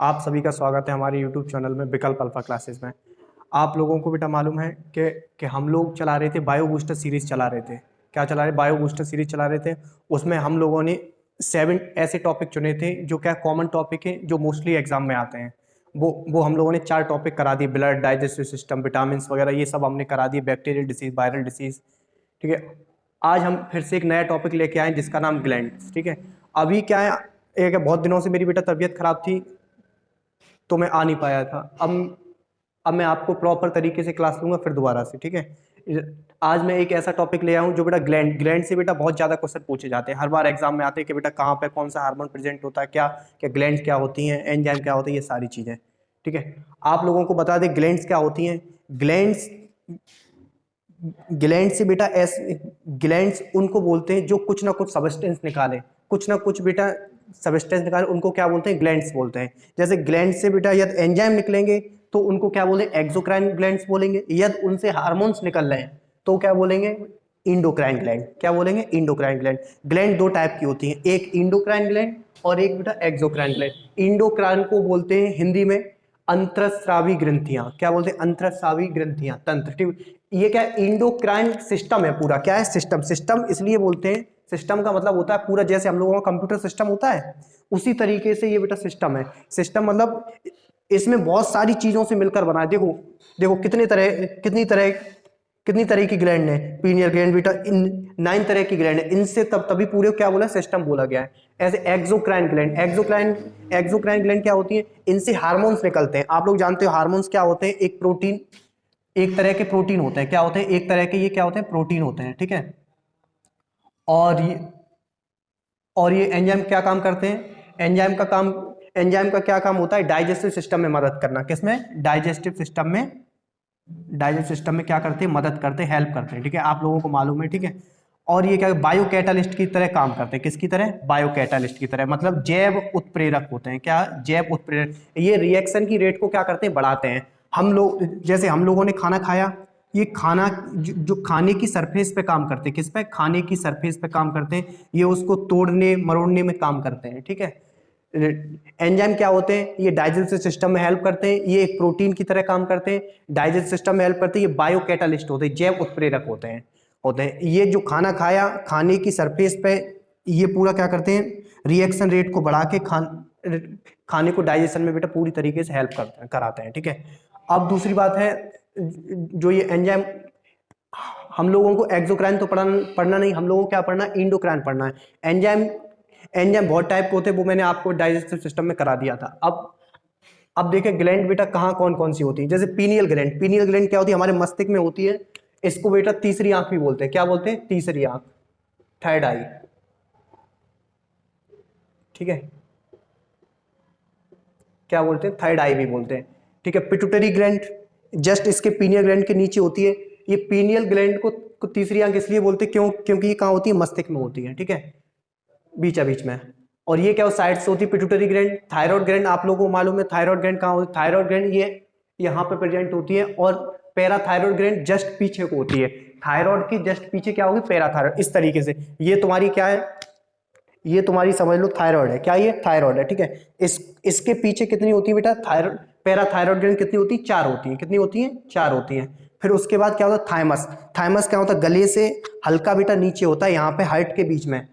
आप सभी का स्वागत है हमारे YouTube चैनल में विकल्प अल्फा क्लासेस में। आप लोगों को बेटा मालूम है कि हम लोग चला रहे थे बायो बूस्टर सीरीज चला रहे थे। क्या चला रहे? बायो बूस्टर सीरीज चला रहे थे। उसमें हम लोगों ने 7 ऐसे टॉपिक चुने थे जो क्या कॉमन टॉपिक है, जो मोस्टली एग्जाम में आते हैं। वो हम लोगों ने 4 टॉपिक करा दिए, ब्लड, डाइजेस्टिव सिस्टम, विटामिन वगैरह, ये सब हमने करा दिए, बैक्टीरियल डिसीज, वायरल डिसीज। ठीक है, आज हम फिर से एक नया टॉपिक लेके आए जिसका नाम ग्लैंड्स। ठीक है, अभी क्या है, एक बहुत दिनों से मेरी बेटा तबीयत खराब थी तो मैं आ नहीं पाया था। अब मैं आपको प्रॉपर तरीके से क्लास लूंगा फिर दोबारा से। ठीक है, आज मैं एक ऐसा टॉपिक ले आया हूँ जो बेटा ग्लैंड से बेटा बहुत ज़्यादा क्वेश्चन पूछे जाते हैं। हर बार एग्जाम में आते हैं कि बेटा कहाँ पे कौन सा हार्मोन प्रेजेंट होता है, क्या क्या ग्लैंड क्या होती हैं, एंजाइम क्या होती है, ये सारी चीज़ें। ठीक है, आप लोगों को बता दें ग्लैंड्स क्या होती हैं। ग्लैंड्स ग्लैंड से बेटा ऐसे ग्लैंड्स उनको बोलते हैं जो कुछ ना कुछ सबस्टेंस निकाले, कुछ ना कुछ बेटा सबस्टेंस निकाले, उनको क्या बोलते हैं? ग्लैंड्स बोलते हैं। जैसे ग्लैंड से बेटा यदि एंजाइम निकलेंगे तो उनको क्या बोलें? एक्सोक्राइन ग्लैंड्स बोलेंगे। यदि उनसे हार्मोन्स निकल रहे हैं तो क्या बोलेंगे? Endocrine gland. क्या बोलेंगे? Endocrine gland. ग्लैंड दो टाइप की होती हैं, एक इंडोक्राइन ग्लैंड और एक बेटा एक्सोक्राइन ग्लैंड। इंडोक्राइन को बोलते हैं हिंदी में अंतरस्रावी ग्रंथियां। क्या बोलते हैं? अंतरस्रावी ग्रंथियां, तंत्र। ठीक, ये क्या इंडोक्राइन सिस्टम है पूरा। क्या है? सिस्टम। सिस्टम इसलिए बोलते हैं, सिस्टम का मतलब होता है पूरा, जैसे हम लोगों का कंप्यूटर सिस्टम होता है उसी तरीके से ये बेटा सिस्टम है। सिस्टम मतलब इसमें बहुत सारी चीजों से मिलकर बना है। देखो देखो कितनी तरह की ग्लैंड है। पीनियल ग्लैंड बेटा इन 9 तरह की ग्लैंड है, इनसे तभी पूरे क्या बोला? सिस्टम बोला गया है। ऐसे एक्सोक्राइन ग्लैंड, एक्सोक्राइन ग्लैंड क्या होती है? इनसे हार्मोन्स निकलते हैं। आप लोग जानते हो हार्मोन्स क्या होते हैं? एक तरह के प्रोटीन होते हैं। क्या होते हैं? एक तरह के ये क्या होते हैं? प्रोटीन होते हैं। ठीक है, और ये एंजाइम क्या काम करते हैं? एंजाइम का क्या काम होता है? डाइजेस्टिव सिस्टम में मदद करना। किसमें? डाइजेस्टिव सिस्टम में क्या करते हैं? मदद करते हैं, हेल्प करते हैं। ठीक है, आप लोगों को मालूम है। ठीक है, और ये क्या बायो कैटालिस्ट की तरह काम करते हैं। किसकी तरह? बायो कैटालिस्ट की तरह, मतलब जैव उत्प्रेरक होते हैं। क्या? जैव उत्प्रेरक। ये रिएक्शन की रेट को क्या करते हैं? बढ़ाते हैं। हम लोग जैसे हम लोगों ने खाना खाया, ये खाना जो खाने की सरफेस पे काम करते हैं। किस पे? खाने की सरफेस पे काम करते हैं। ये उसको तोड़ने मरोड़ने में काम करते हैं। ठीक है, एंजाइम क्या होते हैं? ये डाइजेस्टिव सिस्टम में हेल्प करते हैं। ये एक प्रोटीन की तरह काम करते हैं, डाइजेस्टिव सिस्टम में हेल्प करते हैं। ये बायो कैटालिस्ट होते हैं, जैव उत्प्रेरक होते हैं। ये जो खाना खाया, खाने की सरफेस पे ये पूरा क्या करते हैं? रिएक्शन रेट को बढ़ा के खाने को डाइजेशन में बेटा पूरी तरीके से हेल्प कराते हैं। ठीक है, अब दूसरी बात है, जो ये एंजाइम, हम लोगों को एक्सोक्राइन तो पढ़ना नहीं, हम लोगों को क्या पढ़ना है? इंडोक्राइन पढ़ना है। एंजाइम बहुत टाइप के होते हैं, वो मैंने आपको डाइजेस्टिव सिस्टम में करा दिया था। अब देखिए ग्लैंड बेटा कहाँ कौन कौन सी होती है। जैसे पीनियल ग्लैंड क्या होती है? हमारे मस्तिष्क में होती है। इसको बेटा तीसरी आंख भी बोलते हैं। क्या बोलते हैं? तीसरी आंख, थर्ड आई। ठीक है, क्या बोलते हैं? थर्ड आई भी बोलते हैं। ठीक है, पिट्यूटरी ग्लैंड जस्ट इसके पीनियल ग्लैंड के नीचे होती है। ये पीनियल ग्लैंड को तीसरी आंख इसलिए बोलते हैं क्योंकि ये कहाँ होती है? मस्तिष्क में होती है। ठीक है, बीचा बीच में। और ये क्या साइड से होती है? Pituitary gland. थायराइड ग्लैंड आप लोगों को मालूम है, थायराइड ग्लैंड कहाँ होती है? थायराइड ग्लैंड ये यहाँ पे प्रेजेंट होती है, और पैराथायराइड ग्लैंड जस्ट पीछे को होती है। थायराइड की जस्ट पीछे क्या होगी? पैराथायराइड। इस तरीके से ये तुम्हारी क्या है? ये तुम्हारी समझ लो थायराइड है। क्या? ये थायराइड है। ठीक है, इसके पीछे कितनी होती है बेटा? थायराइड, पैराथायराइड ग्लैंड कितनी होती है? 4 होती है। कितनी होती है? 4 होती है। फिर उसके बाद क्या होता है? थाइमस। थाइमस क्या होता है? गले से हल्का बेटा नीचे होता है, यहाँ पे हाइट के बीच में,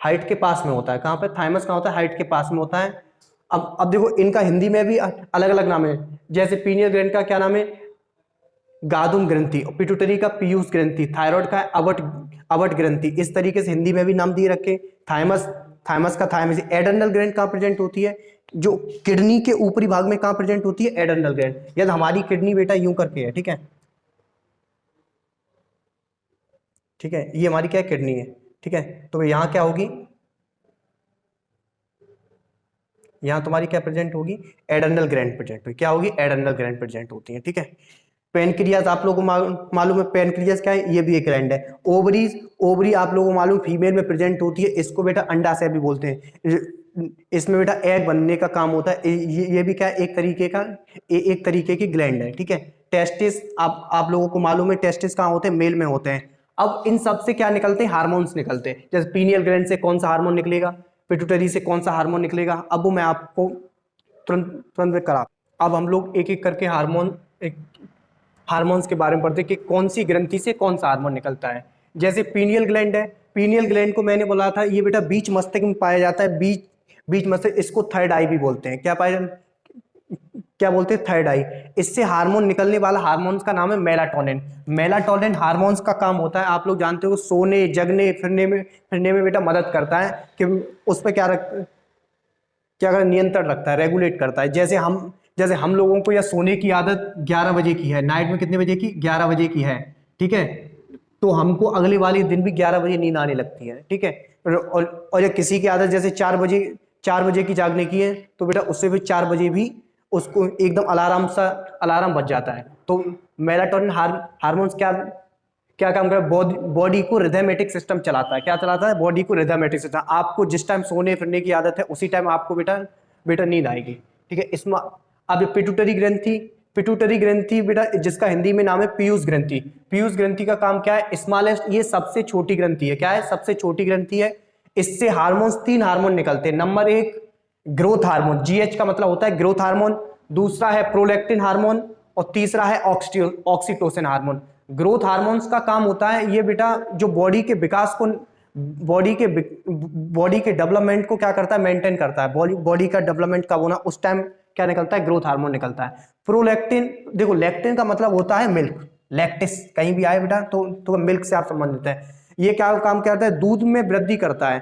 हाइट के पास में होता है। कहाँ पे? थाइमस कहाँ होता है? हाइट के पास में होता है। अब देखो इनका हिंदी में भी अलग अलग नाम है। जैसे पीनियल ग्लैंड का क्या नाम है? गादुम ग्रंथि। पिट्यूटरी का पीयूष ग्रंथि। थायराइड का अवट ग्रंथि। इस तरीके से हिंदी में भी नाम दिए रखे। थाइमस का थाइमस। एडर्नल ग्लैंड कहाँ प्रेजेंट होती है? जो किडनी के ऊपरी भाग में कहाँ प्रेजेंट होती है? Adrenal gland. यदि हमारी किडनी बेटा यूं करके है। ठीक है, ठीक है, ये हमारी क्या किडनी है। ठीक है, तो यहाँ क्या होगी? यहाँ तुम्हारी क्या प्रेजेंट होगी? एडर्नल ग्लैंड प्रेजेंट होगी। क्या होगी? एडर्नल ग्लैंड प्रेजेंट होती है। ठीक है, पेनक्रियाज आप लोगों को मालूम है, पेनक्रियाज क्या है? ये भी एक ग्लैंड है। ओवरी आप लोगों को मालूम, फीमेल में प्रेजेंट होती है। इसको बेटा अंडाशय भी बोलते हैं। इसमें बेटा एग बनने का काम होता है। ये भी क्या है? एक तरीके की ग्लैंड है। ठीक है, टेस्टिस आप लोगों को मालूम है, टेस्टिस कहाँ होते हैं? मेल में होते हैं। अब इन सब से क्या निकलते हैं? हार्मोन्स निकलते हैं। जैसे पीनियल ग्लैंड से कौन सा हार्मोन निकलेगा? पिट्यूटरी से कौन सा हार्मोन निकलेगा? अब वो मैं आपको तुरंत तुरंत करा। अब हम लोग एक एक करके हार्मोन्स के बारे में पढ़ते हैं कि कौन सी ग्रंथि से कौन सा हार्मोन निकलता है। जैसे पीनियल ग्लैंड है, पीनियल ग्लैंड को मैंने बोला था ये बेटा बीच मस्तक में पाया जाता है, बीच मस्तक, इसको थर्ड आई भी बोलते हैं। क्या बोलते हैं? थर्ड आई। इससे हार्मोन निकलने वाला हार्मोन्स का नाम है मेलाटोनिन। मेलाटोनिन हार्मोन्स का काम होता है, आप लोग जानते हो, सोने, जगने, फिरने में बेटा मदद करता है कि उस पर क्या नियंत्रण रखता है, रेगुलेट करता है। जैसे हम लोगों को या सोने की आदत 11 बजे की है, नाइट में कितने बजे की? 11 बजे की है, ठीक है, तो हमको अगले वाले दिन भी 11 बजे नींद आने लगती है, ठीक है। और या किसी की आदत जैसे 4 बजे की जागने की है, तो बेटा उससे भी 4 बजे भी उसको एकदम अलार्म बज जाता है। तो मेलाटोनिन हार्मोन्स क्या काम कर, बॉडी को रिदमेटिक सिस्टम चलाता है। क्या चलाता है? बॉडी को रिदमेटिक सिस्टम। आपको जिस टाइम सोने फिरने की आदत है उसी टाइम आपको बेटा नींद आएगी, ठीक है। इसमें अब पिट्यूटरी ग्रंथि बेटा, जिसका हिंदी में नाम है पीयूष ग्रंथि। पीयूष ग्रंथि का काम क्या है? स्मॉलेस्ट, ये सबसे छोटी ग्रंथि है। क्या है? सबसे छोटी ग्रंथि है। इससे हार्मोन्स, 3 हार्मोन निकलते हैं। नंबर 1 ग्रोथ हार्मोन, जीएच का मतलब होता है ग्रोथ हार्मोन। दूसरा है प्रोलैक्टिन हार्मोन और तीसरा है ऑक्सीटोसिन हार्मोन। ग्रोथ हार्मोन्स का काम होता है ये बेटा जो बॉडी के विकास को, बॉडी के डेवलपमेंट को क्या करता है? मेंटेन करता है। बॉडी का डेवलपमेंट कब होना, उस टाइम क्या निकलता है? ग्रोथ हार्मोन निकलता है। प्रोलैक्टिन, देखो लैक्टिन का मतलब होता है मिल्क, लैक्टिस कहीं भी आए बेटा तो मिल्क से आप संबंधित है। ये क्या काम करता है? दूध में वृद्धि करता है।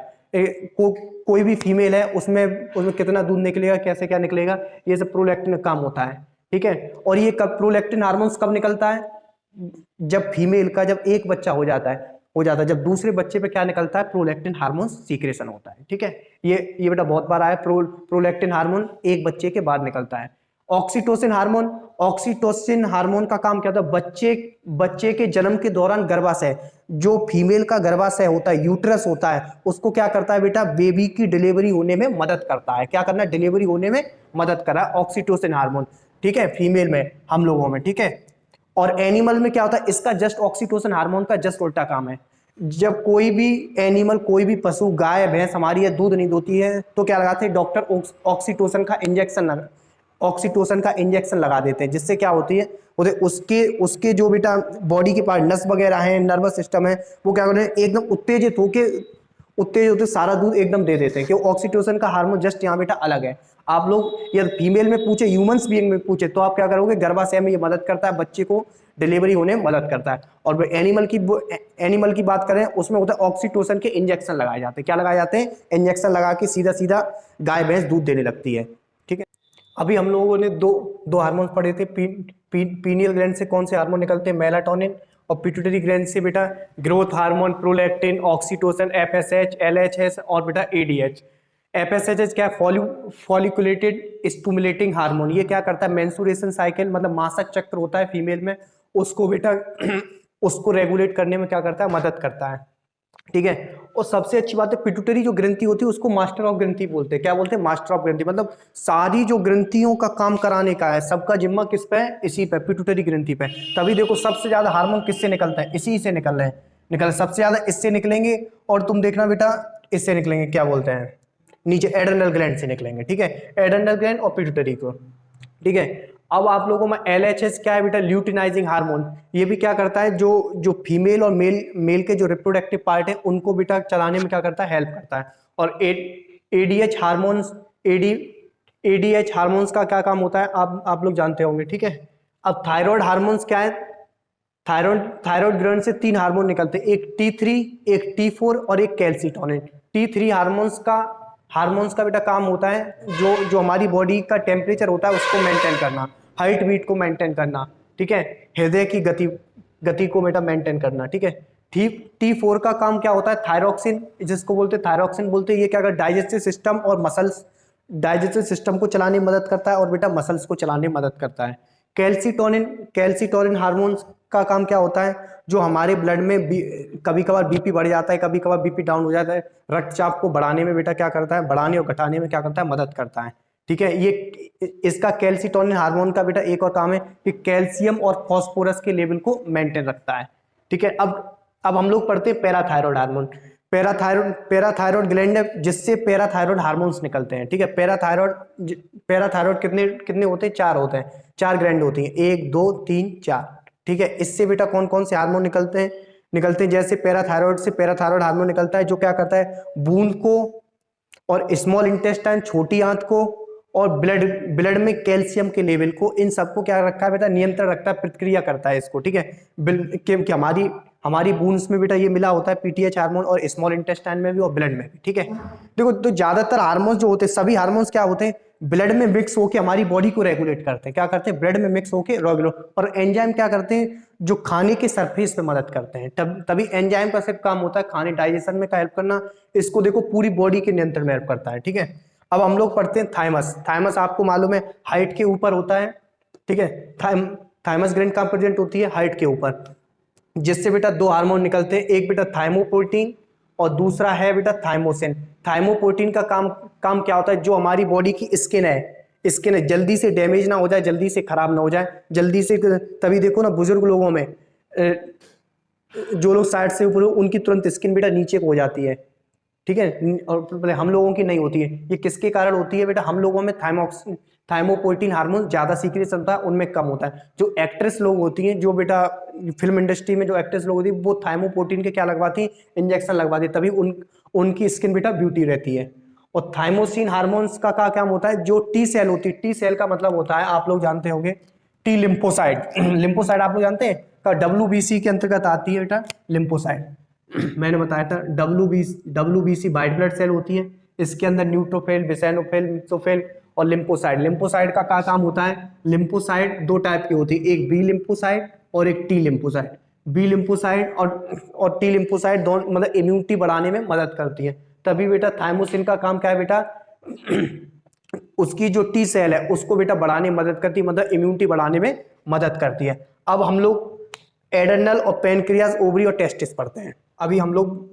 कोई भी फीमेल है उसमें कितना दूध निकलेगा, कैसे क्या निकलेगा, ये सब प्रोलैक्टिन का काम होता है, ठीक है। और ये कब प्रोलैक्टिन हार्मोन्स कब निकलता है? जब फीमेल का जब एक बच्चा हो जाता है, जब दूसरे बच्चे पे क्या निकलता है? प्रोलैक्टिन हार्मोन सीक्रेशन होता है, ठीक है। ये बेटा बहुत बार आया, प्रोलैक्टिन हार्मोन एक बच्चे के बाद निकलता है। ऑक्सीटोसिन हार्मोन का काम क्या होता है? बच्चे के जन्म के दौरान गर्भाशय, जो फीमेल का गर्भाशय होता है, यूट्रस होता है, उसको क्या करता है बेटा? बेबी की डिलीवरी होने में मदद करता है। क्या करना है? डिलीवरी होने में मदद कर रहा है ऑक्सीटोसिन हार्मोन, ठीक है, फीमेल में, हम लोगों में, ठीक है। और एनिमल में क्या होता है? इसका जस्ट ऑक्सीटोसिन हार्मोन का जस्ट उल्टा काम है। जब कोई भी एनिमल, कोई भी पशु, गाय भैंस हमारी है, दूध नहीं देती है, तो क्या लगाते हैं? डॉक्टर ऑक्सीटोसिन का इंजेक्शन लगा देते हैं। जिससे क्या होती है? उसके जो बेटा बॉडी के पार्ट, नस वगैरह हैं, नर्वस सिस्टम है, वो क्या करते हैं? एकदम उत्तेजित होते सारा दूध एकदम दे देते हैं। क्यों? ऑक्सीटोसिन का हार्मोन जस्ट यहाँ बेटा अलग है। आप लोग यदि फीमेल में पूछे, ह्यूमंस बीइंग में पूछे, तो आप क्या करोगे? गर्भाशय में ये मदद करता है, बच्चे को डिलीवरी होने में मदद करता है। और एनिमल की बात करें, उसमें होता है ऑक्सीटोसिन के इंजेक्शन लगाए जाते हैं। क्या लगाए जाते हैं? इंजेक्शन लगा के सीधा गाय भैंस दूध देने लगती है, ठीक है। अभी हम लोगों ने दो हार्मोन्स पढ़े थे। पीनियल ग्लैंड से कौन से हार्मोन निकलते हैं? मेलाटोनिन। और पिट्यूटरी ग्लैंड से बेटा growth hormone, prolactin, oxytocin, FSH, LHS और बेटा एडीएच। एफएसएच क्या है? फॉलिकुलेटेड स्टिमुलेटिंग हार्मोन। ये क्या करता है? मेंस्ट्रुएशन साइकिल, मतलब मासिक चक्र होता है फीमेल में, उसको बेटा उसको रेगुलेट करने में क्या करता है? मदद करता है, ठीक है। और सबसे अच्छी बात है, पिट्यूटरी जो ग्रंथि होती है उसको मास्टर ऑफ ग्रंथि बोलते हैं। क्या बोलते हैं? मास्टर ऑफ ग्रंथि। मतलब सारी जो ग्रंथियों का काम कराने का है, सबका जिम्मा किस पे है? इसी पे, पिट्यूटरी ग्रंथि पे। तभी देखो सबसे ज्यादा हार्मोन किससे निकलता है? इसी से निकल रहे हैं, सबसे ज्यादा इससे निकलेंगे। और तुम देखना बेटा इससे निकलेंगे, क्या बोलते हैं, नीचे एड्रेनल ग्लैंड से निकलेंगे, ठीक है, एड्रेनल ग्लैंड और पिट्यूटरी को, ठीक है। अब आप लोगों में एलएचएस क्या है बेटा? Luteinizing hormone. ये भी क्या करता है? जो फीमेल और मेल के जो रिप्रोडक्टिव पार्ट है उनको बेटा चलाने में क्या करता है? हेल्प करता है। और एडीएच हार्मोन्स का क्या काम होता है? आप लोग जानते होंगे, ठीक है। अब थायराइड हार्मोन्स क्या है? थायराइड ग्लैंड से 3 हार्मोन निकलते हैं, एक T3, एक T4 और एक कैल्सिटोनिन। T3 हार्मोन्स का बेटा काम होता है जो हमारी बॉडी का टेम्परेचर होता है उसको मेंटेन करना, हार्ट बीट को मेंटेन करना, ठीक है, हृदय की गति को बेटा मेंटेन करना, ठीक है। T4 का काम क्या होता है? थायरोक्सिन, जिसको बोलते हैं थायरोक्सिन बोलते हैं। ये क्या करता है? डाइजेस्टिव सिस्टम को चलाने में मदद करता है और बेटा मसल्स को चलाने में मदद करता है। कैल्सिटोनिन हार्मोन्स का काम क्या होता है? जो हमारे ब्लड में कभी कभार बीपी बढ़ जाता है, कभी कभार बीपी डाउन हो जाता है, रक्तचाप को बढ़ाने में बेटा क्या करता है? बढ़ाने और घटाने में क्या करता है? मदद करता है, ठीक है। ये इसका कैल्सिटोनिन हार्मोन का बेटा एक और काम है कि कैल्शियम और फास्फोरस के लेवल को मेंटेन रखता है, ठीक है। अब हम लोग पढ़ते हैं पैराथायरॉयड हार्मोन। पैराथायरॉयड ग्लैंड है जिससे पैराथायरॉयड हार्मोन्स निकलते हैं, ठीक है। पैराथायरॉयड कितने कितने होते हैं? 4 होते हैं, 4 ग्लैंड होती हैं, 1 2 3 4, ठीक है। इससे बेटा कौन कौन से हार्मोन निकलते हैं जैसे पैराथायरॉयड से पैराथायरॉयड हार्मोन निकलता है जो क्या करता है, बूंद को और स्मॉल इंटेस्टाइन छोटी आंत को और ब्लड में कैल्शियम के लेवल को, इन सबको क्या रखा है बेटा, नियंत्रण रखता है, प्रतिक्रिया करता है इसको, ठीक है। कि हमारी बूंस में बेटा ये मिला होता है पीटीएच हार्मोन और स्मॉल इंटेस्टाइन में भी और ब्लड में भी, ठीक है। देखो तो ज्यादातर हार्मोन्स जो होते हैं, सभी हार्मोन्स क्या होते हैं, ब्लड में मिक्स होकर हमारी बॉडी को रेगुलेट करते हैं। क्या करते हैं? ब्लड में मिक्स होकर रेगुलेट। और एंजाइम क्या करते हैं, जो खाने के सरफेस पे मदद करते हैं। तभी एंजाइम का सिर्फ काम होता है खाने डाइजेशन में का हेल्प करना। इसको देखो पूरी बॉडी के नियंत्रण में हेल्प करता है, ठीक है। अब हम लोग पढ़ते हैं थाइमस। थाइमस आपको मालूम है हाइट के ऊपर होता है, ठीक है। थाइमस ग्लैंड कहाँ प्रेजेंट होती है? हाइट के ऊपर, जिससे बेटा 2 हार्मोन निकलते हैं, एक बेटा थाइमोप्रोटीन और दूसरा है बेटा थाइमोसिन। थाइमोप्रोटीन का काम क्या होता है, जो हमारी बॉडी की स्किन है जल्दी से डैमेज ना हो जाए, जल्दी से खराब ना हो जाए, जल्दी से। तभी देखो ना बुजुर्ग लोगों में जो लोग साइड से ऊपर, उनकी तुरंत स्किन बेटा नीचे को हो जाती है, ठीक है। और हम लोगों की नहीं होती है। ये किसके कारण होती है बेटा? हम लोगों में थाइमोप्रोटीन हार्मोन ज्यादा सीक्रेट होता है, उनमें कम होता है। जो एक्ट्रेस लोग होती हैं, जो बेटा फिल्म इंडस्ट्री में जो एक्ट्रेस लोग होती है, वो थाइमोप्रोटीन के क्या लगवाती है? इंजेक्शन लगवाती है, तभी उनकी स्किन बेटा ब्यूटी रहती है। और थाइमोसिन हार्मोन्स का काम होता है, जो टी सेल होती है, टी सेल का मतलब होता है, आप लोग जानते होंगे, टी लिम्फोसाइड। लिम्फोसाइड आप लोग जानते हैं का WBC के अंतर्गत आती है बेटा लिम्फोसाइड। मैंने बताया था WBC वाइट ब्लड सेल होती है, इसके अंदर न्यूट्रोफिल, बेसिनोफिल, मिक्सोफिल और लिम्फोसाइड। लिम्फोसाइड का क्या काम होता है? लिम्फोसाइड 2 टाइप की होती है, एक बी लिम्फोसाइड और एक टी लिम्फोसाइड। बी लिम्फोसाइड और टी लिम्फोसाइड दोनों मतलब इम्यूनिटी बढ़ाने में मदद करती है। तभी बेटा थाइमोसिन का काम क्या है बेटा? उसकी जो टी सेल है उसको बेटा बढ़ाने में मदद करती है, मतलब इम्यूनिटी बढ़ाने में मदद करती है। अब हम लोग एड्रेनल और पैनक्रियाज, ओवरी और टेस्टिस पढ़ते हैं। अभी हम लोग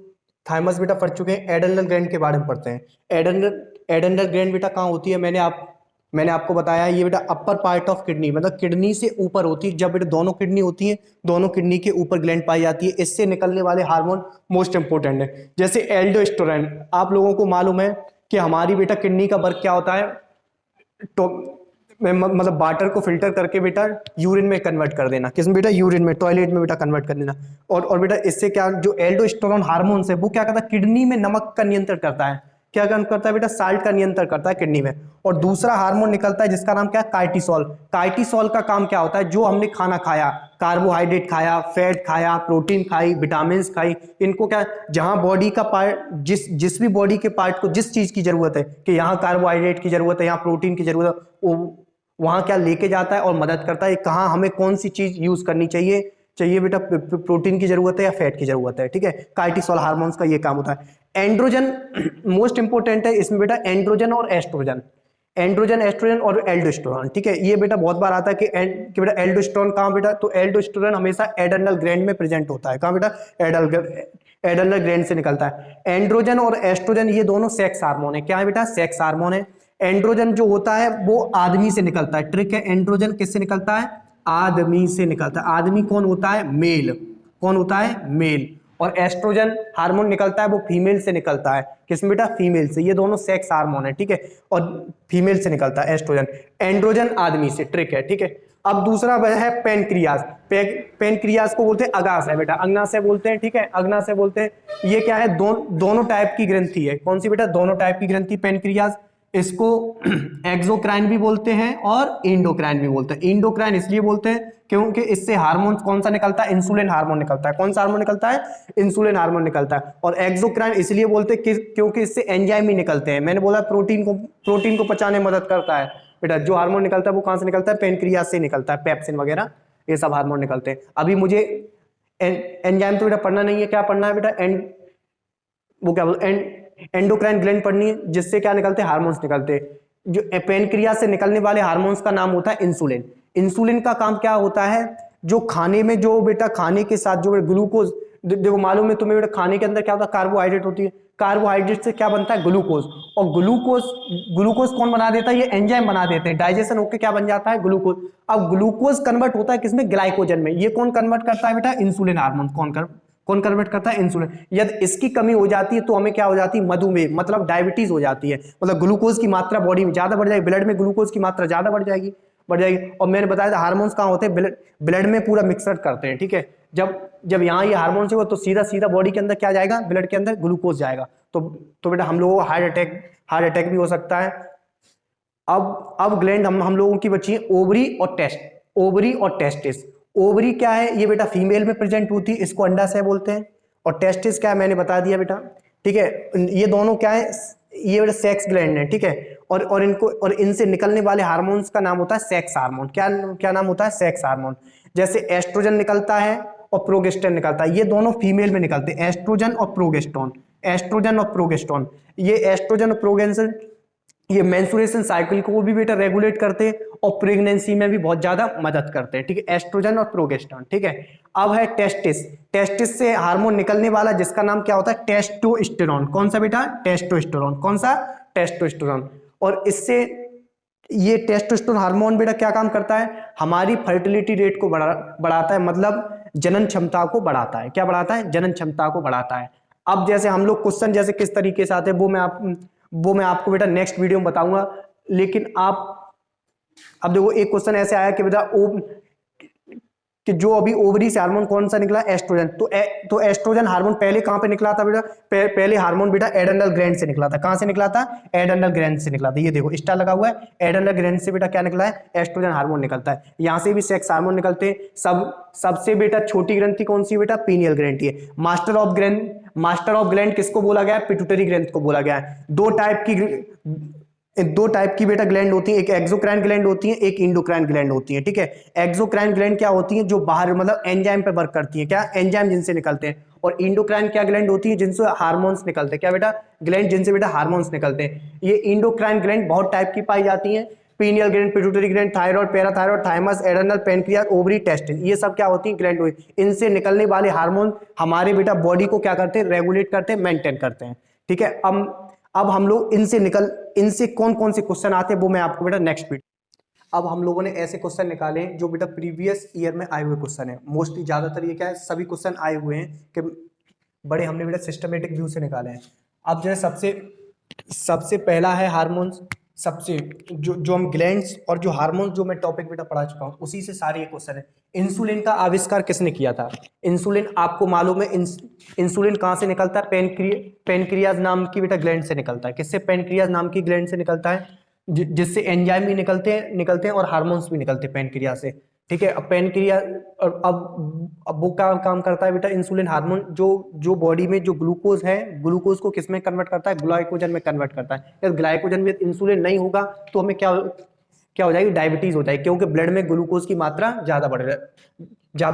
थाइमस बेटा पढ़ चुके हैं, एड्रेनल ग्लैंड के बारे में पढ़ते हैं। एड्रेनल ग्लैंड बेटा कहाँ होती है? मैंने आपको बताया, ये बेटा अपर पार्ट ऑफ किडनी, मतलब किडनी से ऊपर होती है। जब बेटा दोनों किडनी होती है, दोनों किडनी के ऊपर ग्लैंड पाई जाती है। इससे निकलने वाले हार्मोन मोस्ट इंपोर्टेंट है, जैसे एल्डोस्टेरोन। आप लोगों को मालूम है कि हमारी बेटा किडनी का वर्क क्या होता है, तो मतलब वाटर को फिल्टर करके बेटा यूरिन में कन्वर्ट कर देना। किसमें बेटा? यूरिन में, टॉयलेट में बेटा कन्वर्ट कर देना। और बेटा इससे क्या, जो एल्डोस्टेरोन हार्मोन्स है वो क्या करता है? किडनी में नमक का नियंत्रण करता है। क्या काम करता है बेटा? साल्ट का नियंत्रण करता है किडनी में। और दूसरा हार्मोन निकलता है जिसका नाम क्या है? कार्टिसोल। कार्टिसोल का काम क्या होता है? जो हमने खाना खाया, कार्बोहाइड्रेट खाया, फैट खाया, प्रोटीन खाई, विटामिन खाई, इनको क्या, जहां बॉडी का पार्ट, जिस भी बॉडी के पार्ट को जिस चीज की जरूरत है, कि यहाँ कार्बोहाइड्रेट की जरूरत है, यहाँ प्रोटीन की जरूरत है, वहां क्या लेके जाता है और मदद करता है, कहाँ हमें कौन सी चीज यूज करनी चाहिए बेटा, प्रोटीन की जरूरत है या फैट की जरूरत है, ठीक है। कार्टिसोल हार्मोन्स का ये काम होता है। एंड्रोजन मोस्ट इंपोर्टेंट है इसमें बेटा, एंड्रोजन और एस्ट्रोजन, एस्ट्रोजन और एल्डोस्टेरोन, ठीक है। ये बेटा बहुत बार आता है कि बेटा एल्डोस्टेरोन कहाँ बेटा? तो एल्डोस्टेरोन हमेशा एड्रेनल ग्लैंड में प्रेजेंट होता है। कहाँ बेटा? एड्रेनल ग्लैंड से निकलता है। एंड्रोजन और एस्ट्रोजन ये दोनों सेक्स हार्मोन है। क्या है बेटा? सेक्स हार्मोन है। एंड्रोजन जो होता है वो आदमी से निकलता है, ट्रिक है। एंड्रोजन किससे निकलता है? आदमी से निकलता है। आदमी कौन होता है? मेल। कौन होता है? मेल। और एस्ट्रोजन हार्मोन निकलता है, वो फीमेल से निकलता है। किसमें बेटा? फीमेल से। ये दोनों सेक्स हार्मोन है, ठीक है। और फीमेल से निकलता है एस्ट्रोजन। एंड्रोजन आदमी से, ट्रिक है, ठीक है। अब दूसरा है पेनक्रियाज। पेनक्रियाज को बोलते हैं अग्नाशय बेटा, अग्नाशय बोलते हैं, ठीक है, अग्नाशय बोलते हैं। ये क्या है? दोनों टाइप की ग्रंथि है। कौन सी बेटा? दोनों टाइप की ग्रंथि पेनक्रियाज। इसको एक्सोक्राइन भी बोलते हैं और इंडोक्राइन भी बोलते हैं। इंडोक्राइन इसलिए बोलते हैं क्योंकि इससे हार्मोन कौन सा निकलता है? इंसुलिन हार्मोन निकलता है। कौन सा हार्मोन निकलता है? इंसुलिन हार्मोन निकलता है। और एक्सोक्राइन इसलिए बोलते हैं क्योंकि इससे एंजाइम ही निकलते हैं। मैंने बोला प्रोटीन को पचाने में मदद करता है बेटा। जो हार्मोन निकलता है वो कहां से निकलता है? पेनक्रियाज से निकलता है। पेप्सिन वगैरह ये सब हार्मोन निकलते हैं। अभी मुझे एंजाइम तो बेटा पढ़ना नहीं है। क्या पढ़ना है बेटा? वो क्या बोलते, एंडोक्राइन ग्लैंड पढ़नी है, जिससे क्या निकलते हैं? हार्मोन्स निकलते हैं। जो पेनक्रियाज से निकलने वाले हार्मोन्स का नाम होता है इंसुलिन। इंसुलिन का काम क्या होता है? जो खाने में, जो बेटा खाने के साथ जो ग्लूकोज, देखो मालूम है तुम्हें बेटा, खाने के अंदर क्या होता है? कार्बोहाइड्रेट होती है। कार्बोहाइड्रेट से क्या बनता है? ग्लूकोज। और ग्लूकोज कौन बना देता है? ये एंजाइम बना देते हैं। डाइजेशन होकर क्या बन जाता है? ग्लूकोज। अब ग्लूकोज कन्वर्ट होता है किसमें? ग्लाइकोजन में। ये कौन कन्वर्ट करता है बेटा? Insulin hormone. कौन कन्वर्ट करता है? इंसुलिन। यदि इसकी कमी हो जाती है तो हमें क्या हो जाती है? मधुमेह, मतलब डायबिटीज हो जाती है, मतलब ग्लूकोज की मात्रा बॉडी में ज्यादा बढ़ जाएगी, ब्लड में ग्लूकोज की मात्रा ज्यादा बढ़ जाएगी। और मैंने बताया था हार्मोन्स कहाँ होते हैं? ब्लड में पूरा मिक्सर करते हैं, ठीक है। जब जब यहाँ ये हार्मोन्स है तो सीधा सीधा बॉडी के अंदर क्या जाएगा? ब्लड के अंदर ग्लूकोज जाएगा। तो बेटा हम लोगों को हार्ट अटैक भी हो सकता है। अब ग्लैंड हम लोगों की बची है ओवरी और टेस्टिस। ओवरी क्या है? ये बेटा फीमेल में प्रेजेंट होती है, इसको अंडाशय बोलते हैं। और टेस्टिस क्या है? मैंने बता दिया बेटा, ठीक है। ये दोनों क्या है? ये बेटा सेक्स ग्लैंड है, ठीक है। और इनसे निकलने वाले हार्मोन्स का नाम होता है सेक्स हार्मोन। क्या नाम होता है? Sex hormone. जैसे एस्ट्रोजन निकलता है और प्रोगेस्टेरोन निकलता है, ये दोनों फीमेल में निकलते हैं, एस्ट्रोजन और प्रोगेस्टेरोन। ये एस्ट्रोजन और प्रोगेस्टेरोन ये मेंस्ट्रुएशन साइकिल को भी बेटा रेगुलेट करते हैं और प्रेगनेंसी में भी बहुत ज्यादा मदद करते हैं, ठीक है। एस्ट्रोजन और प्रोगेस्टेरोन, ठीक है। अब है टेस्टिस से हार्मोन निकलने वाला जिसका नाम क्या होता है? टेस्टोस्टेरोन। कौन सा बेटा? टेस्टोस्टेरोन। कौन सा? टेस्टोस्टेरोन। और इससे ये टेस्टोस्टेरोन हार्मोन बेटा क्या काम करता है? हमारी फर्टिलिटी रेट को बढ़ाता है, मतलब जनन क्षमता को बढ़ाता है। क्या बढ़ाता है? जनन क्षमता को बढ़ाता है। अब जैसे हम लोग क्वेश्चन जैसे किस तरीके से आते हैं वो मैं आपको बेटा नेक्स्ट वीडियो में बताऊंगा। लेकिन आप अब देखो, एक क्वेश्चन ऐसे आया कि बेटा कि जो अभी ओवरी से हार्मोन कौन सा निकला? एस्ट्रोजन। तो एस्ट्रोजन हार्मोन पहले कहां पे निकला था बेटा? पहले हार्मोन बेटा एड्रेनल ग्लैंड से निकला था। कहां से निकला था? एड्रेनल ग्लैंड से निकला था। ये देखो स्टार लगा हुआ है, एड्रेनल ग्लैंड से बेटा क्या निकला है? एस्ट्रोजन हार्मोन निकलता है। यहां से भी सेक्स हार्मोन निकलते हैं। सबसे बेटा छोटी ग्रंथि कौन सी बेटा? पीनियल ग्रंथि है। मास्टर ऑफ ग्लैंड किसको बोला गया है? पिट्यूटरी ग्लैंड को बोला गया है। दो टाइप की बेटा ग्लैंड होती है, एक एक्सोक्राइन ग्लैंड होती है, एक इंडोक्राइन ग्लैंड होती है, ठीक है। एक्सोक्राइन ग्लैंड क्या होती है? जो बाहर मतलब एंजाइम पे वर्क करती है, क्या? एंजाइम जिनसे निकलते हैं। और इंडोक्राइन क्या ग्लैंड होती है? जिनसे हार्मोन्स निकलते हैं। क्या बेटा? ग्लैंड जिनसे बेटा हार्मोन्स निकलते हैं। ये इंडोक्राइन ग्लैंड बहुत टाइप की पाई जाती है। Pineal gland, pituitary gland, thyroid, parathyroid, thymus, adrenal, pancreas, ovary, testis, ये सब क्या होती है? ग्लैंड हुई। इनसे निकलने वाले हार्मोन हमारे बेटा बॉडी को क्या करते हैं? रेगुलेट करते हैं, मेंटेन करते हैं, ठीक है। अब हम लोग इनसे कौन कौन से क्वेश्चन आते हैं वो मैं आपको बेटा नेक्स्ट वीडियो। अब हम लोगों ने ऐसे क्वेश्चन निकाले हैं जो बेटा प्रीवियस ईयर में आए हुए क्वेश्चन है। मोस्टली ज्यादातर ये क्या है? सभी क्वेश्चन आए हुए हैं कि बड़े हमने बेटा सिस्टमेटिक व्यू से निकाले हैं। अब जो है सबसे पहला है हार्मोन्स। सबसे जो हम ग्लैंड्स और जो हार्मोन्स जो मैं टॉपिक बेटा पढ़ा चुका हूँ उसी से सारे ये क्वेश्चन है। इंसुलिन का आविष्कार किसने किया था? इंसुलिन आपको मालूम है, इंसुलिन कहाँ से निकलता है? पेनक्रियाज नाम की बेटा ग्लैंड से निकलता है। किससे? पेनक्रियाज नाम की ग्लैंड से निकलता है, जिससे एंजाइम भी निकलते हैं और हार्मोन्स भी निकलते हैं पेनक्रियाज से, ठीक है। अब पेनक्रिया अब वो क्या काम करता है बेटा? इंसुलिन हार्मोन जो बॉडी में जो ग्लूकोज है, ग्लूकोज को किस में कन्वर्ट करता है? ग्लाइकोजन में कन्वर्ट करता है। यदि ग्लाइकोजन में इंसुलिन नहीं होगा तो हमें क्या हो जाएगी? डायबिटीज हो जाएगी, क्योंकि ब्लड में ग्लूकोज की मात्रा ज्यादा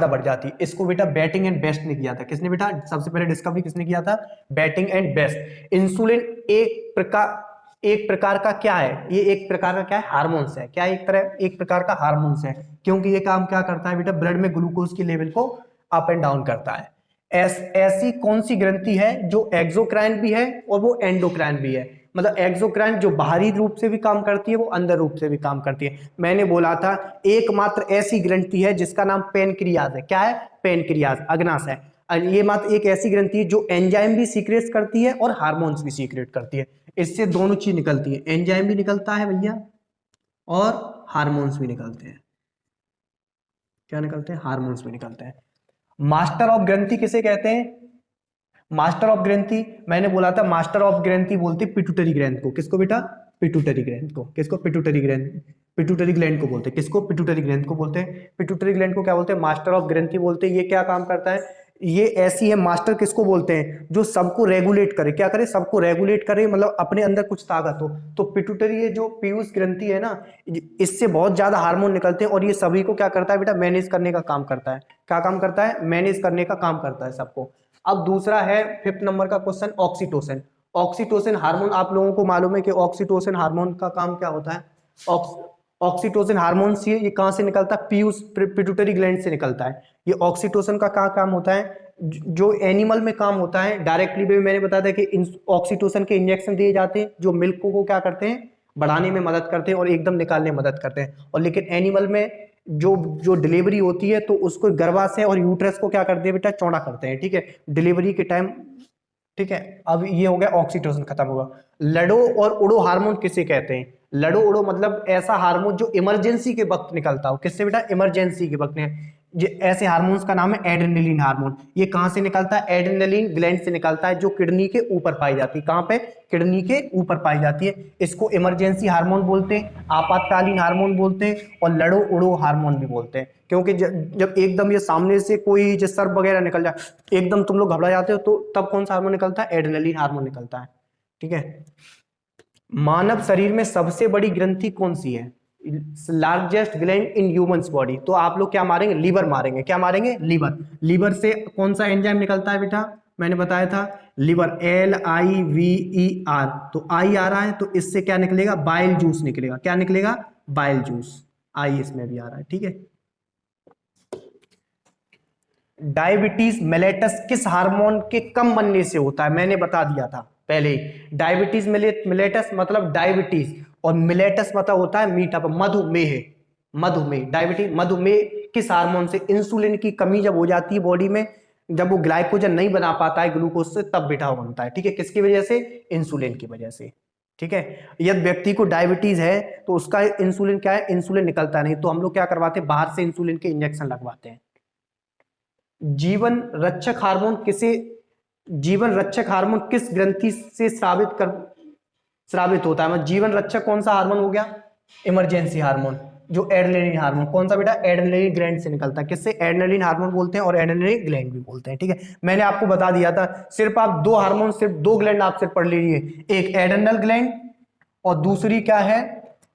बढ़ जाती है। इसको बेटा बेटिंग एंड बेस्ट ने किया था। किसने बेटा? सबसे पहले डिस्कवरी किसने किया था? Betting and best. इंसुलिन एक प्रकार का क्या है? ये एक प्रकार का क्या है? हार्मोन्स है। क्या? एक प्रकार का हार्मोन्स है, क्योंकि ये काम क्या करता है बेटा? ब्लड में ग्लूकोज की लेवल को अप एंड डाउन करता है। ऐसी कौन सी ग्रंथि है जो एक्सोक्राइन भी है और वो एंडोक्राइन भी है? मतलब एक्सोक्राइन जो बाहरी रूप से भी काम करती है, वो अंदर रूप से भी काम करती है। मैंने बोला था एकमात्र ऐसी ग्रंथि है जिसका नाम पेनक्रियाज है। क्या है? पेनक्रियाज, अग्नाशय। ये मात्र एक ऐसी ग्रंथि है जो एंजाइम भी सीक्रेट करती है और हार्मोन्स भी सीक्रेट करती है। इससे दोनों चीज निकलती है, एंजाइम भी निकलता है भैया और हार्मोन्स भी निकलते हैं। क्या निकलते हैं? हार्मोन्स भी निकलते हैं। मास्टर ऑफ ग्रंथि किसे कहते हैं? मास्टर ऑफ ग्रंथि मैंने बोला था, मास्टर ऑफ ग्रंथि बोलते पिट्यूटरी ग्लैंड को। किसको बेटा? पिट्यूटरी ग्लैंड को। किसको? पिट्यूटरी ग्लैंड को बोलते हैं। किसको? पिट्यूटरी ग्लैंड को बोलते हैं। पिट्यूटरी ग्लैंड को क्या बोलते हैं? मास्टर ऑफ ग्रंथि बोलते हैं। ये क्या काम करता है? ये ऐसी है, मास्टर किसको बोलते हैं? जो सबको रेगुलेट करे। क्या करे? सबको रेगुलेट करे, मतलब अपने अंदर कुछ ताकत हो। तो पिट्यूटरी ये जो पीयूष ग्रंथि है ना, इससे बहुत ज्यादा हार्मोन निकलते हैं और ये सभी को क्या करता है बेटा? मैनेज करने का काम करता है। क्या काम करता है? मैनेज करने का काम करता है सबको। अब दूसरा है 5th नंबर का क्वेश्चन, ऑक्सीटोसिन। ऑक्सीटोसिन हार्मोन आप लोगों को मालूम है कि ऑक्सीटोसिन हार्मोन का काम क्या होता है? ऑक्सीटोसिन हार्मोन से ये कहां से निकलता है? पिट्यूटरी ग्लैंड से निकलता है। ये ऑक्सीटोसिन का क्या काम होता है? जो एनिमल में काम होता है डायरेक्टली भी मैंने बताया था कि ऑक्सीटोसिन के इंजेक्शन दिए जाते हैं जो मिल्क को क्या करते हैं? बढ़ाने में मदद करते हैं और एकदम निकालने में मदद करते हैं। और लेकिन जो जो डिलीवरी होती है तो उसको गर्भाशय और यूट्रस को क्या करते हैं बेटा, चौड़ा करते हैं, ठीक है, डिलीवरी के टाइम, ठीक है। अब ये हो गया ऑक्सीटोसिन खत्म होगा। लड़ो और उड़ो हार्मोन किसे कहते हैं? लड़ो उड़ो मतलब ऐसा हार्मोन जो इमरजेंसी के वक्त निकलता हो। किससे बेटा? इमरजेंसी के वक्त में। ऐसे हार्मोन्स का नाम है एड्रेनलिन हार्मोन। ये कहां से निकलता है? एड्रेनलिन ग्लैंड से निकलता है, जो किडनी के ऊपर पाई जाती है। कहां पे? किडनी के ऊपर पाई जाती है। इसको इमरजेंसी हार्मोन बोलते हैं, आपातकालीन हार्मोन बोलते हैं, और लड़ो उड़ो हार्मोन भी बोलते हैं। क्योंकि जब एकदम ये सामने से कोई जो सर्प वगैरह निकल जाए, एकदम तुम लोग घबरा जाते हो, तो तब कौन सा हार्मोन निकलता है? एड्रेनलिन हार्मोन निकलता है, ठीक है। मानव शरीर में सबसे बड़ी ग्रंथि कौन सी है? Largest gland in humans body. तो आप लोग क्या मारेंगे? लीवर मारेंगे। क्या मारेंगे? लीवर। लीवर से कौन सा एंजाइम निकलता है बेटा? मैंने बताया था लीवर, LIVER। तो आई आ रहा है, तो इससे क्या निकलेगा? बाइल जूस निकलेगा। क्या निकलेगा? Bile juice. आई इसमें भी आ रहा है, ठीक है। डायबिटीज मेलेटस किस हार्मोन के कम बनने से होता है? मैंने बता दिया था पहले ही। डायबिटीज मिलेटस मतलब डायबिटीज, और मिलेटस मतलब होता है मीठा, मधुमेह। मधुमेह, डायबिटीज, मधुमेह किस हार्मोन से? इंसुलिन की कमी जब हो जाती है बॉडी में, जब वो ग्लाइकोजन नहीं बना पाता है ग्लूकोज से, तब बेटा बनता है, ठीक है। किसकी वजह से? इंसुलिन की वजह से, ठीक है। यदि व्यक्ति को डायबिटीज है तो उसका इंसुलिन क्या है? इंसुलिन निकलता नहीं, तो हम लोग क्या करवाते हैं? बाहर से इंसुलिन के इंजेक्शन लगवाते हैं। जीवन रक्षक हार्मोन किसे, जीवन रक्षक हार्मोन किस ग्रंथि से स्रावित होता है? मतलब जीवन रक्षक कौन सा हार्मोन हो गया? इमरजेंसी हार्मोन, जो एड्रेनलिन हार्मोन। कौन सा बेटा? एड्रेनलिन ग्लैंड से निकलता है। किससे? एड्रेनलिन हार्मोन बोलते हैं और एड्रेनलिन ग्लैंड भी बोलते हैं, ठीक है। मैंने आपको बता दिया था, सिर्फ आप दो हार्मोन, सिर्फ दो ग्लैंड आप सिर्फ पढ़ लीजिए, एक एड्रेनल ग्लैंड और दूसरी क्या है?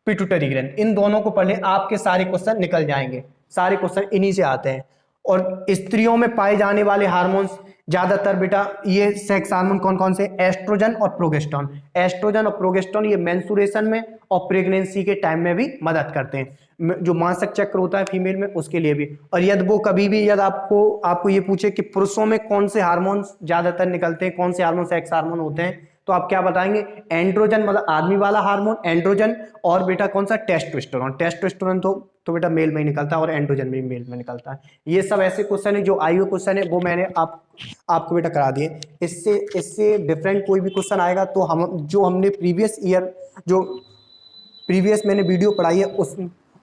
Pituitary gland. इन दोनों को पढ़ ले, आपके सारे क्वेश्चन निकल जाएंगे। सारे क्वेश्चन इन्हीं से आते हैं। और स्त्रियों में पाए जाने वाले हार्मोन्स ज्यादातर बेटा, ये सेक्स हार्मोन कौन कौन से? एस्ट्रोजन और प्रोगेस्टेरोन। एस्ट्रोजन और प्रोगेस्टेरोन ये मेंस्ट्रुएशन में और प्रेगनेंसी के टाइम में भी मदद करते हैं, जो मासिक चक्र होता है फीमेल में, उसके लिए भी। और यदि वो कभी भी यदि आपको ये पूछे कि पुरुषों में कौन से हार्मोन्स ज्यादातर निकलते हैं, कौन से हार्मोन सेक्स हार्मोन होते हैं, तो आप क्या बताएंगे? एंड्रोजन मतलब आदमी वाला हार्मोन, एंड्रोजन, और बेटा कौन सा? टेस्टोस्टेरोन। टेस्टोस्टेरोन तो बेटा मेल में ही निकलता है, और एंड्रोजन भी मेल में निकलता है। ये सब ऐसे क्वेश्चन है जो आईओ क्वेश्चन है, वो मैंने आपको बेटा करा दिए। इससे डिफरेंट कोई भी क्वेश्चन आएगा तो हमने प्रीवियस ईयर जो प्रीवियस मैंने वीडियो पढ़ाई है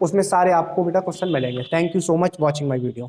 उसमें सारे आपको बेटा क्वेश्चन मिलेंगे। Thank you so much watching my video.